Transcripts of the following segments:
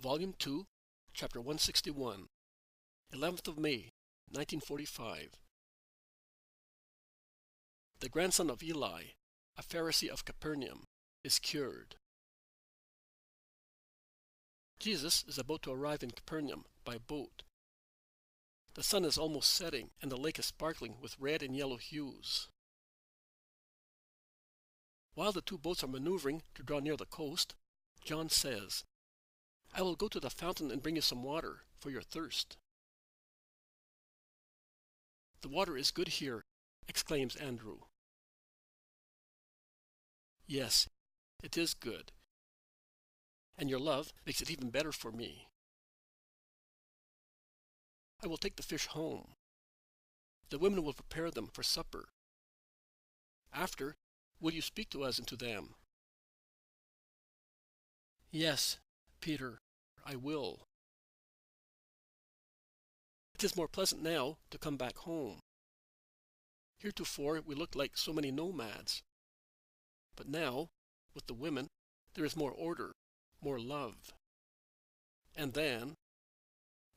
Volume 2, Chapter 161, 11th of May, 1945. The grandson of Eli, a Pharisee of Capernaum, is cured. Jesus is about to arrive in Capernaum by boat. The sun is almost setting, and the lake is sparkling with red and yellow hues. While the two boats are maneuvering to draw near the coast, John says, "I will go to the fountain and bring you some water for your thirst." "The water is good here," exclaims Andrew. "Yes, it is good, and your love makes it even better for me. I will take the fish home. The women will prepare them for supper. After, will you speak to us and to them?" "Yes, Peter, I will." It is more pleasant now to come back home. Heretofore we looked like so many nomads. But now, with the women, there is more order, more love. And then,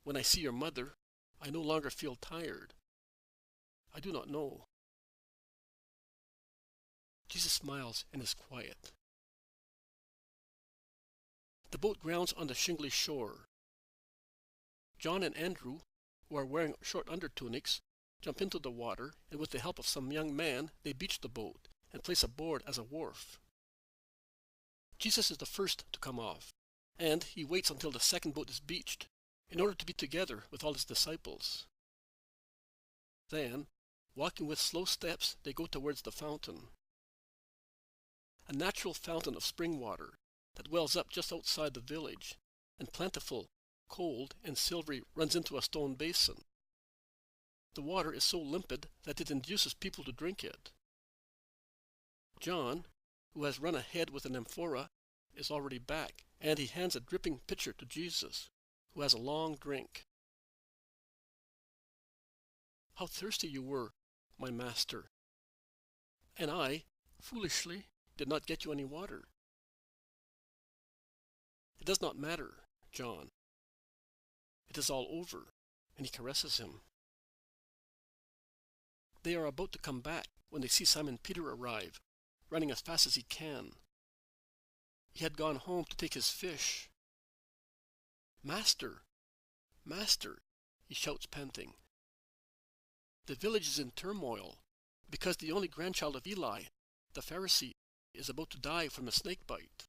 when I see your mother, I no longer feel tired. I do not know. Jesus smiles and is quiet. The boat grounds on the shingly shore. John and Andrew, who are wearing short undertunics, jump into the water, and with the help of some young man, they beach the boat and place a board as a wharf. Jesus is the first to come off, and he waits until the second boat is beached, in order to be together with all his disciples. Then, walking with slow steps, they go towards the fountain. A natural fountain of spring water that wells up just outside the village, and plentiful, cold, and silvery runs into a stone basin. The water is so limpid that it induces people to drink it. John, who has run ahead with an amphora, is already back, and he hands a dripping pitcher to Jesus, who has a long drink. "How thirsty you were, my master, and I, foolishly, did not get you any water." "It does not matter, John. It is all over," and he caresses him. They are about to come back when they see Simon Peter arrive, running as fast as he can. He had gone home to take his fish. "Master! Master!" he shouts, panting. The village is in turmoil, because the only grandchild of Eli, the Pharisee, is about to die from a snakebite.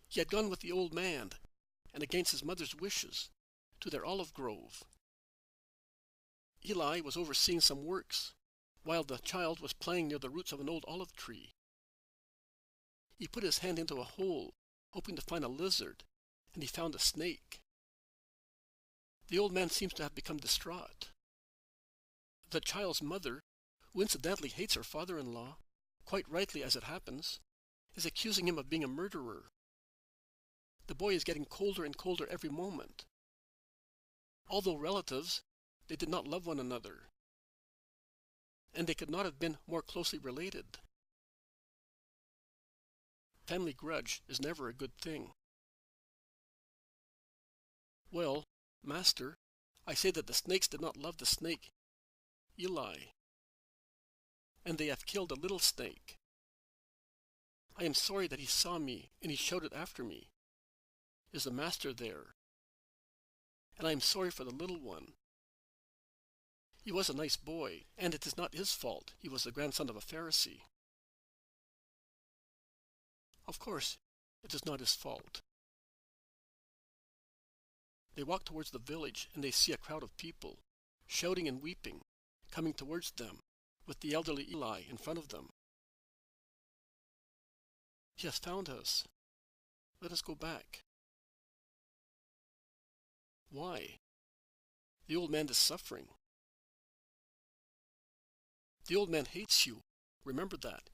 He had gone with the old man, and against his mother's wishes, to their olive grove. Eli was overseeing some works, while the child was playing near the roots of an old olive tree. He put his hand into a hole, hoping to find a lizard, and he found a snake. The old man seems to have become distraught. The child's mother, who incidentally hates her father-in-law, quite rightly as it happens, is accusing him of being a murderer. The boy is getting colder and colder every moment. Although relatives, they did not love one another, and they could not have been more closely related. Family grudge is never a good thing. "Well, Master, I say that the snakes did not love the snake, Eli, and they have killed a little snake. I am sorry that he saw me, and he shouted after me, 'Is the Master there?' And I am sorry for the little one. He was a nice boy, and it is not his fault he was the grandson of a Pharisee." Of course, it is not his fault. They walk towards the village, and they see a crowd of people, shouting and weeping, coming towards them, with the elderly Eli in front of them. "He has found us. Let us go back." "Why? The old man is suffering." "The old man hates you. Remember that.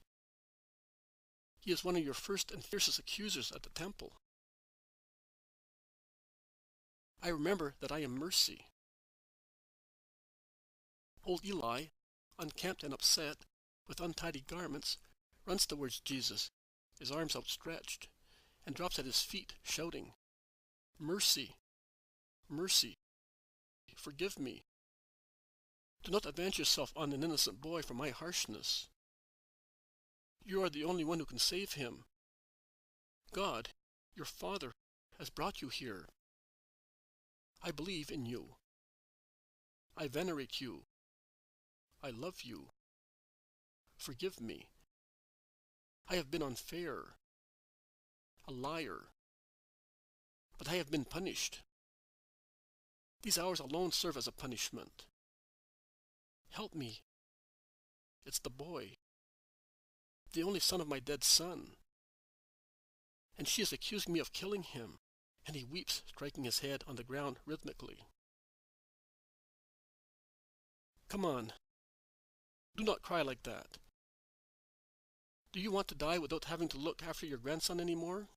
He is one of your first and fiercest accusers at the temple." "I remember that I am mercy." Old Eli, unkempt and upset, with untidy garments, runs towards Jesus, his arms outstretched, and drops at his feet, shouting, Mercy, mercy, forgive me. Do not avenge yourself on an innocent boy for my harshness. You are the only one who can save him. God, your Father, has brought you here. I believe in you. I venerate you. I love you. Forgive me. I have been unfair, a liar, but I have been punished. These hours alone serve as a punishment. Help me. It's the boy, the only son of my dead son. And she is accusing me of killing him, and he weeps, striking his head on the ground rhythmically. Come on. Do not cry like that. Do you want to die without having to look after your grandson anymore?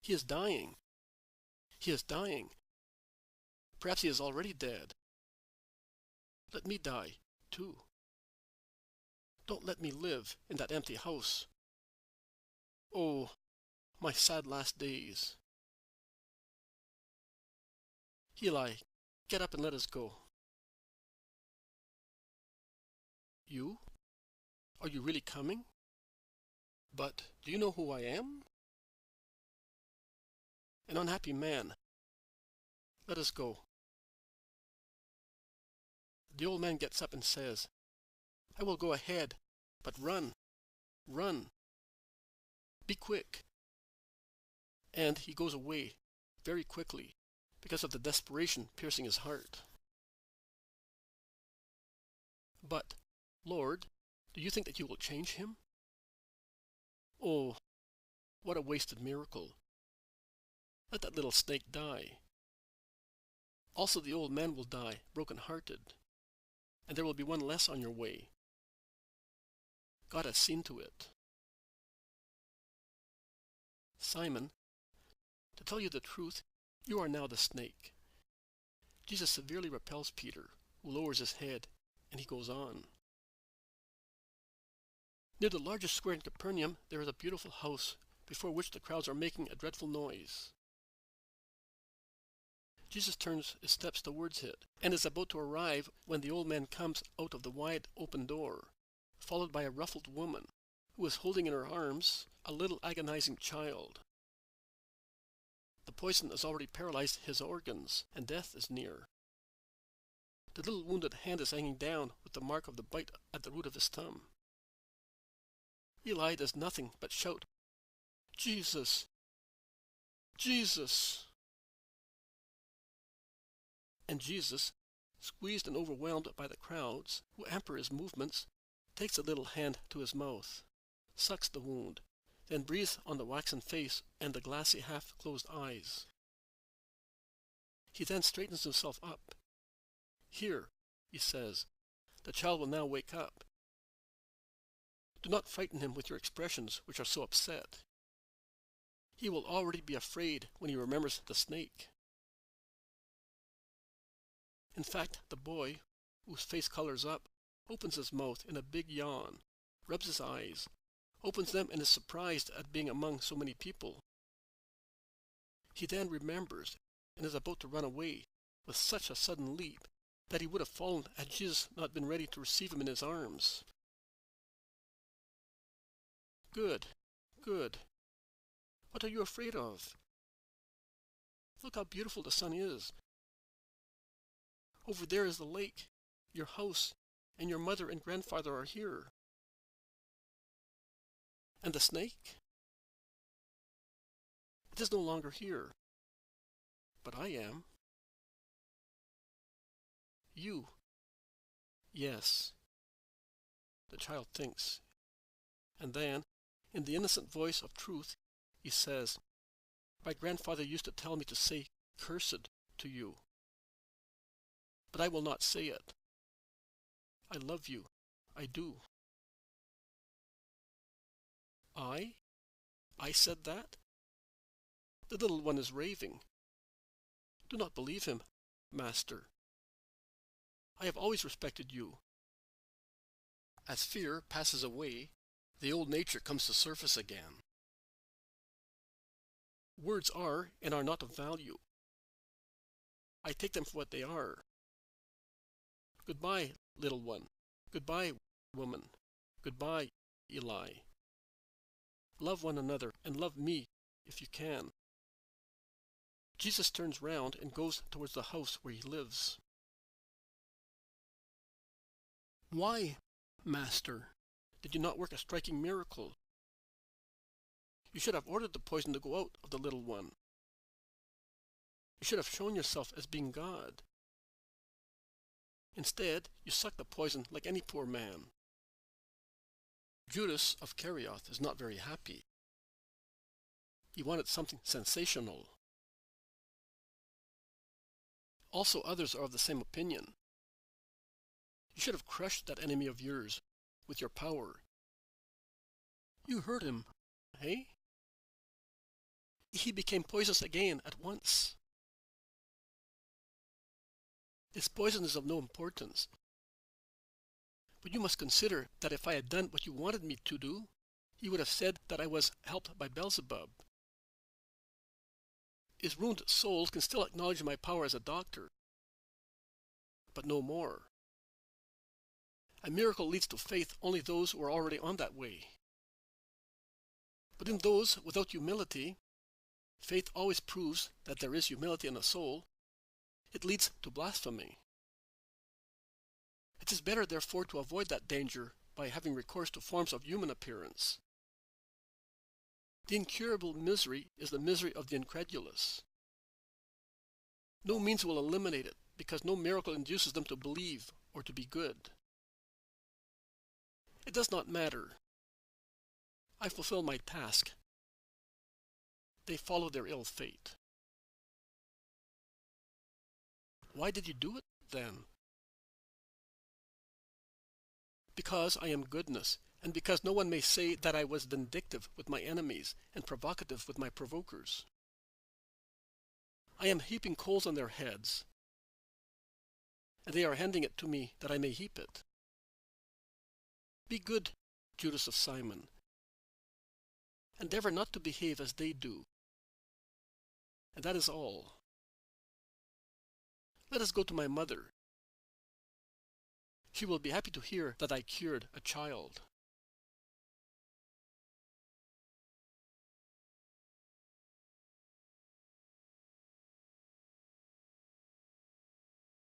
He is dying. He is dying. Perhaps he is already dead. Let me die, too. Don't let me live in that empty house. Oh, my sad last days. Eli, get up and let us go. You? Are you really coming? But do you know who I am? An unhappy man. Let us go. The old man gets up and says, I will go ahead, but run, run. Be quick. And he goes away very quickly because of the desperation piercing his heart. But, Lord, do you think that you will change him? Oh, what a wasted miracle. Let that little snake die. Also the old man will die, broken-hearted, and there will be one less on your way. God has seen to it. Simon, to tell you the truth, you are now the snake. Jesus severely repels Peter, who lowers his head, and he goes on. Near the largest square in Capernaum, there is a beautiful house, before which the crowds are making a dreadful noise. Jesus turns his steps towards it, and is about to arrive when the old man comes out of the wide open door, followed by a ruffled woman, who is holding in her arms a little agonizing child. The poison has already paralyzed his organs, and death is near. The little wounded hand is hanging down with the mark of the bite at the root of his thumb. Eli does nothing but shout, Jesus! Jesus! And Jesus, squeezed and overwhelmed by the crowds, who hamper his movements, takes the little hand to his mouth, sucks the wound, then breathes on the waxen face and the glassy half-closed eyes. He then straightens himself up. Here, he says, the child will now wake up. Do not frighten him with your expressions, which are so upset. He will already be afraid when he remembers the snake. In fact, the boy, whose face colors up, opens his mouth in a big yawn, rubs his eyes, opens them and is surprised at being among so many people. He then remembers and is about to run away with such a sudden leap that he would have fallen had Jesus not been ready to receive him in his arms. Good, good. What are you afraid of? Look how beautiful the sun is. Over there is the lake, your house, and your mother and grandfather are here. And the snake? It is no longer here. But I am. You. Yes. The child thinks. And then, in the innocent voice of truth, he says, My grandfather used to tell me to say, Cursed to you. But I will not say it. I love you. I do. I said that? The little one is raving. Do not believe him, Master. I have always respected you. As fear passes away, the old nature comes to surface again. Words are and are not of value. I take them for what they are. Goodbye, little one. Goodbye, woman. Goodbye, Eli. Love one another and love me if you can. Jesus turns round and goes towards the house where he lives. Why, Master, did you not work a striking miracle? You should have ordered the poison to go out of the little one. You should have shown yourself as being God. Instead, you suck the poison like any poor man. Judas of Kerioth is not very happy. He wanted something sensational. Also, others are of the same opinion. You should have crushed that enemy of yours with your power. You hurt him, eh? He became poisonous again at once. This poison is of no importance. But you must consider that if I had done what you wanted me to do, you would have said that I was helped by Beelzebub. His ruined soul can still acknowledge my power as a doctor, but no more. A miracle leads to faith only those who are already on that way. But in those without humility, faith always proves that there is humility in a soul. It leads to blasphemy. It is better, therefore, to avoid that danger by having recourse to forms of human appearance. The incurable misery is the misery of the incredulous. No means will eliminate it, because no miracle induces them to believe or to be good. It does not matter. I fulfill my task. They follow their ill fate. Why did you do it, then? Because I am goodness, and because no one may say that I was vindictive with my enemies and provocative with my provokers. I am heaping coals on their heads, and they are handing it to me that I may heap it. Be good, Judas of Simon. Endeavor not to behave as they do. And that is all. Let us go to my mother. She will be happy to hear that I cured a child.